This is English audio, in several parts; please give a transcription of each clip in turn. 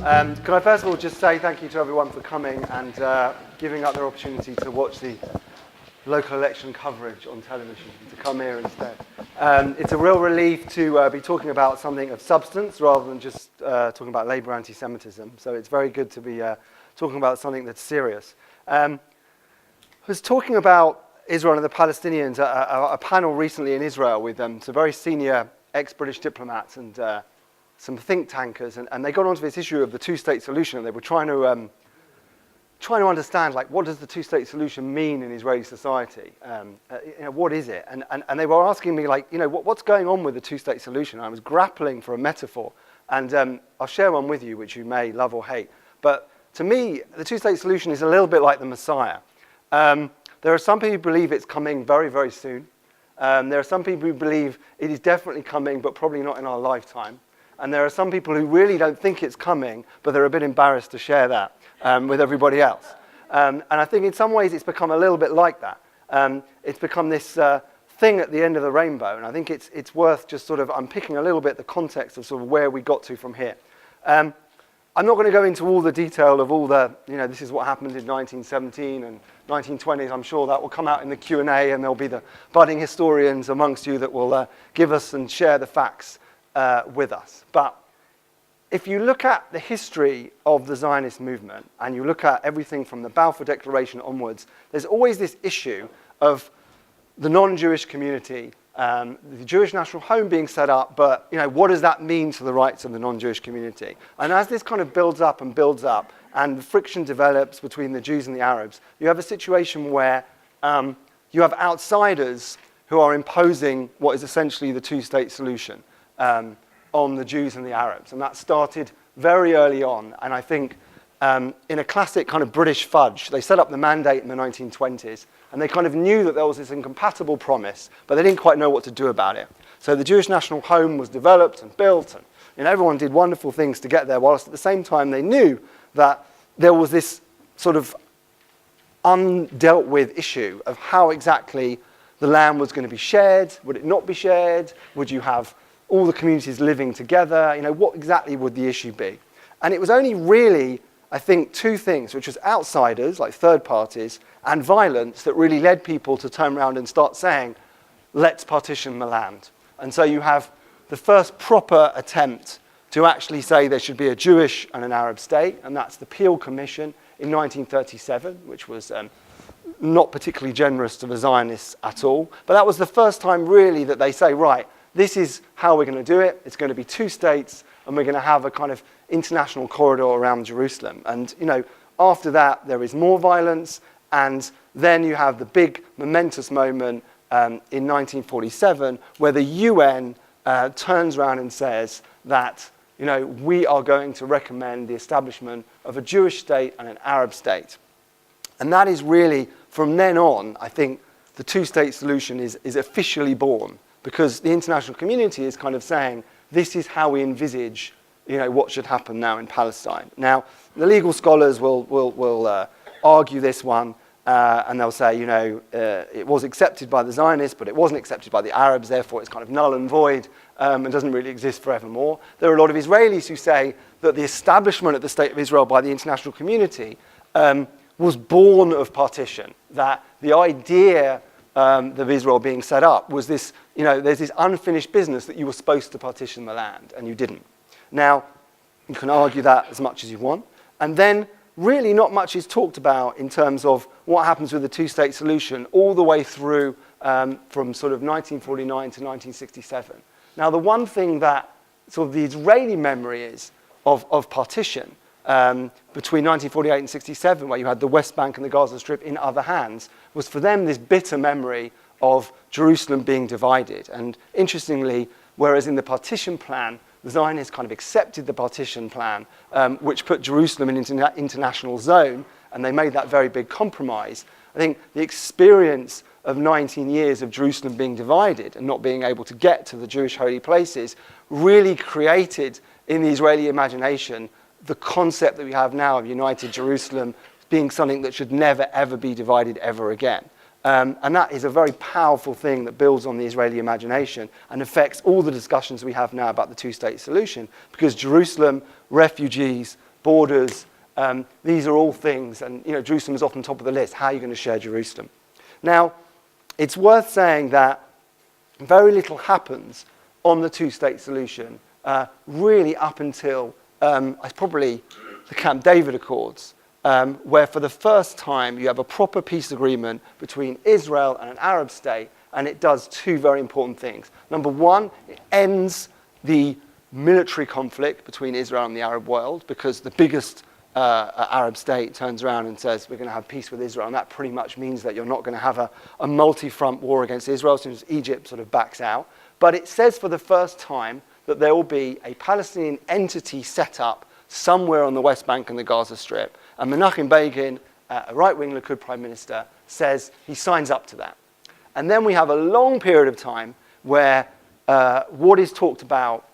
Can I first of all just say thank you to everyone for coming and giving up their opportunity to watch the local election coverage on television, to come here instead. It's a real relief to be talking about something of substance rather than just talking about Labour anti-Semitism. So it's very good to be talking about something that's serious. I was talking about Israel and the Palestinians at a panel recently in Israel with some very senior ex-British diplomats and some think tankers, and they got onto this issue of the two-state solution, and they were trying to understand, like, what does the two-state solution mean in Israeli society? What is it? And they were asking me, like, what's going on with the two-state solution? I was grappling for a metaphor, and I'll share one with you, which you may love or hate. But to me, the two-state solution is a little bit like the Messiah. There are some people who believe it's coming very, very soon. There are some people who believe it is definitely coming, but probably not in our lifetime. And there are some people who really don't think it's coming, but they're a bit embarrassed to share that with everybody else. And I think in some ways it's become a little bit like that. It's become this thing at the end of the rainbow, and I think it's worth just sort of unpicking a little bit the context of sort of where we got to from here. I'm not going to go into all the detail of all the, this is what happened in 1917 and 1920s. I'm sure that will come out in the Q&A, and there'll be the budding historians amongst you that will give us and share the facts with us. But if you look at the history of the Zionist movement, and you look at everything from the Balfour Declaration onwards, there's always this issue of the non-Jewish community, the Jewish national home being set up, but what does that mean to the rights of the non-Jewish community? And as this kind of builds up, and the friction develops between the Jews and the Arabs, you have a situation where you have outsiders who are imposing what is essentially the two-state solution on the Jews and the Arabs. And that started very early on. And I think in a classic kind of British fudge, they set up the mandate in the 1920s, and they kind of knew that there was this incompatible promise, but they didn't quite know what to do about it. So the Jewish national home was developed and built, and everyone did wonderful things to get there, whilst at the same time they knew that there was this sort of undealt with issue of how exactly the land was going to be shared. Would it not be shared? Would you have all the communities living together? What exactly would the issue be? And it was only really, I think, two things, which was outsiders, like third parties, and violence, that really led people to turn around and start saying, let's partition the land. And so you have the first proper attempt to actually say there should be a Jewish and an Arab state, and that's the Peel Commission in 1937, which was not particularly generous to the Zionists at all. But that was the first time really that they say, right, this is how we're going to do it. It's going to be two states, and we're going to have a kind of international corridor around Jerusalem. And, after that, there is more violence, and then you have the big momentous moment in 1947 where the UN turns around and says that, we are going to recommend the establishment of a Jewish state and an Arab state. And that is really, from then on, I think the two-state solution is officially born, because the international community is kind of saying, this is how we envisage, what should happen now in Palestine. Now, the legal scholars will argue this one, and they'll say, it was accepted by the Zionists, but it wasn't accepted by the Arabs, therefore it's kind of null and void, and doesn't really exist forevermore. There are a lot of Israelis who say that the establishment of the State of Israel by the international community was born of partition, that the idea of Israel being set up was this, there's this unfinished business that you were supposed to partition the land, and you didn't. Now, you can argue that as much as you want, and then really not much is talked about in terms of what happens with the two-state solution all the way through from sort of 1949 to 1967. Now, the one thing that sort of the Israeli memory is of partition between 1948 and 67, where you had the West Bank and the Gaza Strip in other hands, was for them this bitter memory of Jerusalem being divided. And interestingly, whereas in the partition plan, the Zionists kind of accepted the partition plan, which put Jerusalem in an international zone, and they made that very big compromise. I think the experience of 19 years of Jerusalem being divided and not being able to get to the Jewish holy places really created in the Israeli imagination the concept that we have now of united Jerusalem being something that should never, ever be divided ever again. And that is a very powerful thing that builds on the Israeli imagination and affects all the discussions we have now about the two-state solution, because Jerusalem, refugees, borders. These are all things, and Jerusalem is often top of the list. How are you going to share Jerusalem? Now, it's worth saying that very little happens on the two-state solution, really up until probably the Camp David Accords, where for the first time you have a proper peace agreement between Israel and an Arab state, and it does two very important things. Number one, it ends the military conflict between Israel and the Arab world, because the biggest Arab state turns around and says, we're going to have peace with Israel, and that pretty much means that you're not going to have a multi-front war against Israel as soon as Egypt sort of backs out. But it says for the first time that there will be a Palestinian entity set up somewhere on the West Bank and the Gaza Strip. And Menachem Begin, a right-wing Likud prime minister, says he signs up to that. And then we have a long period of time where what is talked about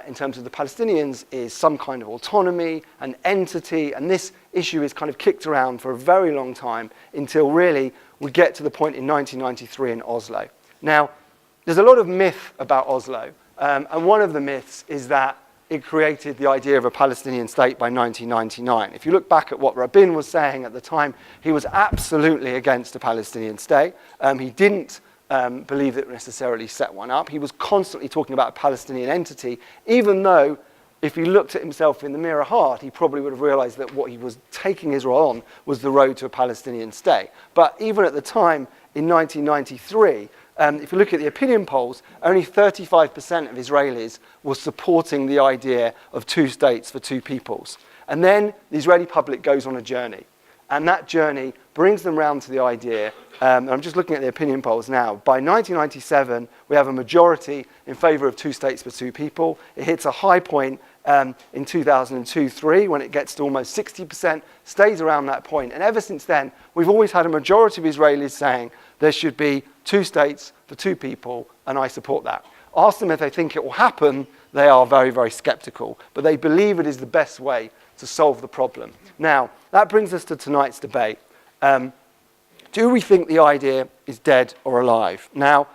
in terms of the Palestinians is some kind of autonomy, an entity, and this issue is kind of kicked around for a very long time until really we get to the point in 1993 in Oslo. Now, there's a lot of myth about Oslo, and one of the myths is that it created the idea of a Palestinian state by 1999. If you look back at what Rabin was saying at the time, he was absolutely against a Palestinian state. He didn't believe that it necessarily set one up. He was constantly talking about a Palestinian entity, even though if he looked at himself in the mirror hard, he probably would have realized that what he was taking Israel on was the road to a Palestinian state. But even at the time, in 1993, if you look at the opinion polls, only 35% of Israelis were supporting the idea of two states for two peoples. And then the Israeli public goes on a journey. And that journey brings them round to the idea, and I'm just looking at the opinion polls now. By 1997, we have a majority in favor of two states for two people. It hits a high point in 2002-03 when it gets to almost 60%, stays around that point. And ever since then, we've always had a majority of Israelis saying there should be two states for two people, and I support that. Ask them if they think it will happen. They are very, very skeptical, but they believe it is the best way to solve the problem. Now, that brings us to tonight's debate. Do we think the idea is dead or alive? Now,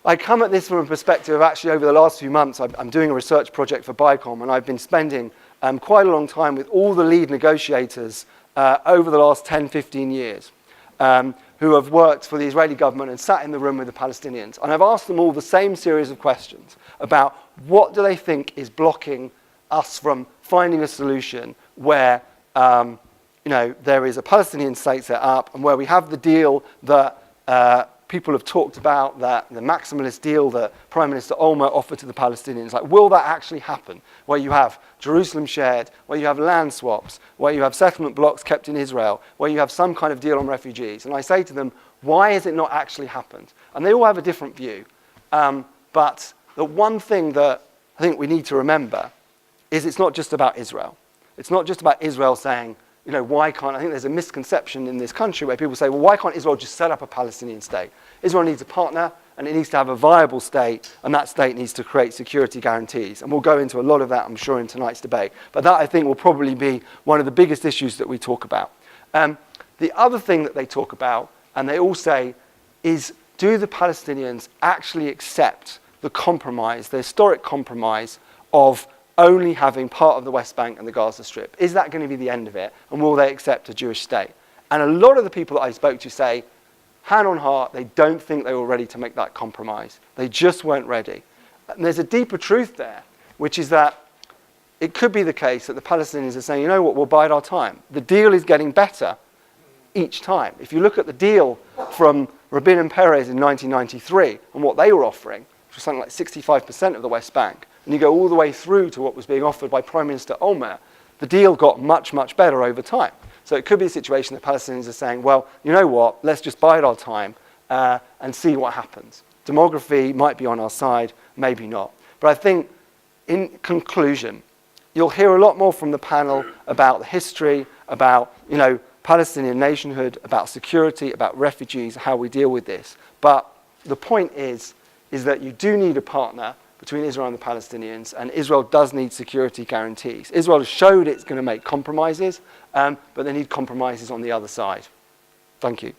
I come at this from a perspective of actually over the last few months, I'm doing a research project for BICOM, and I've been spending quite a long time with all the lead negotiators over the last 10, 15 years who have worked for the Israeli government and sat in the room with the Palestinians. And I've asked them all the same series of questions about what do they think is blocking us from finding a solution where there is a Palestinian state set up and where we have the deal that people have talked about, that the maximalist deal that Prime Minister Olmert offered to the Palestinians. Like, will that actually happen? Where you have Jerusalem shared, where you have land swaps, where you have settlement blocks kept in Israel, where you have some kind of deal on refugees. And I say to them, why has it not actually happened? And they all have a different view. But the one thing that I think we need to remember is it's not just about Israel. It's not just about Israel saying, why can't, I think there's a misconception in this country where people say, well, why can't Israel just set up a Palestinian state? Israel needs a partner, and it needs to have a viable state, and that state needs to create security guarantees. And we'll go into a lot of that, I'm sure, in tonight's debate. But that, I think, will probably be one of the biggest issues that we talk about. The other thing that they talk about, and they all say, is do the Palestinians actually accept the compromise, the historic compromise of only having part of the West Bank and the Gaza Strip? Is that going to be the end of it? And will they accept a Jewish state? And a lot of the people that I spoke to say, hand on heart, they don't think they were ready to make that compromise. They just weren't ready. And there's a deeper truth there, which is that it could be the case that the Palestinians are saying, you know what, we'll bide our time. The deal is getting better each time. If you look at the deal from Rabin and Perez in 1993 and what they were offering, which was something like 65% of the West Bank, and you go all the way through to what was being offered by Prime Minister Olmert, the deal got much, much better over time. So it could be a situation that Palestinians are saying, well, you know what, let's just bide our time and see what happens. Demography might be on our side, maybe not. But I think, in conclusion, you'll hear a lot more from the panel about the history, about, Palestinian nationhood, about security, about refugees, how we deal with this. But the point is that you do need a partner between Israel and the Palestinians, and Israel does need security guarantees. Israel has showed it's going to make compromises, but they need compromises on the other side. Thank you.